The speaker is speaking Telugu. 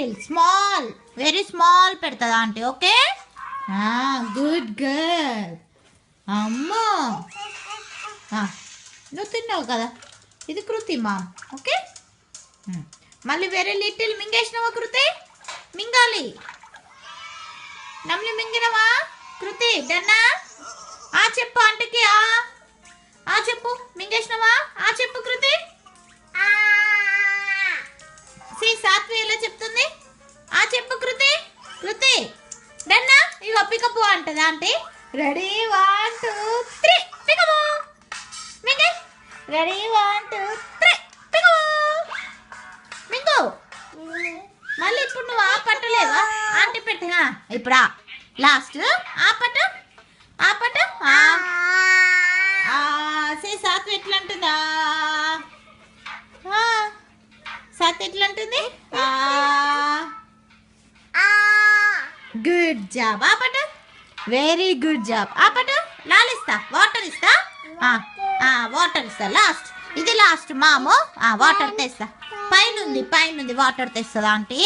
లిటిల్ స్మాల్ వెరీ స్మాల్ పెడుతుంది ఆంటీ ఓకే గుడ్ గర్ల్ అమ్మో నువ్వు తిన్నావు కదా ఇది కృతి మా ఓకే మళ్ళీ వెరీ లిటిల్ మింగేసినావా కృతి మింగాలి నమ్మి మింగినవా కృతి డన్నా చెప్పు ఆంటీకి చెప్పు మింగేసినవా చెప్పు కృతి సాత్వి ఎలా చెప్తుంది చెప్పు కృతి కృతి డన్నా ఇగో పికపు అంటది ఆంటీ రెడీ 1 2 3 పికపు మింగే రెడీ 1 2 3 పికపు మింగు మళ్ళీ ఇప్పుడు నువ్వు పట్టలేవా ఆంటీ పెట్టి ఇప్పుడు లాస్ట్ పట్టు పట్టు సాత్వి ఎట్లా అంటుందా సాత్వి ఎట్లా అంటుంది గుడ్ జాబ్ పట్టు వెరీ గుడ్ జాబ్ పట్టు లాలిస్తా వాటర్ ఇస్తా వాటర్ ఇస్తా లాస్ట్ ఇది లాస్ట్ మాము వాటర్ తెస్తా పైన ఉంది వాటర్ తెస్తుందా ఆంటీ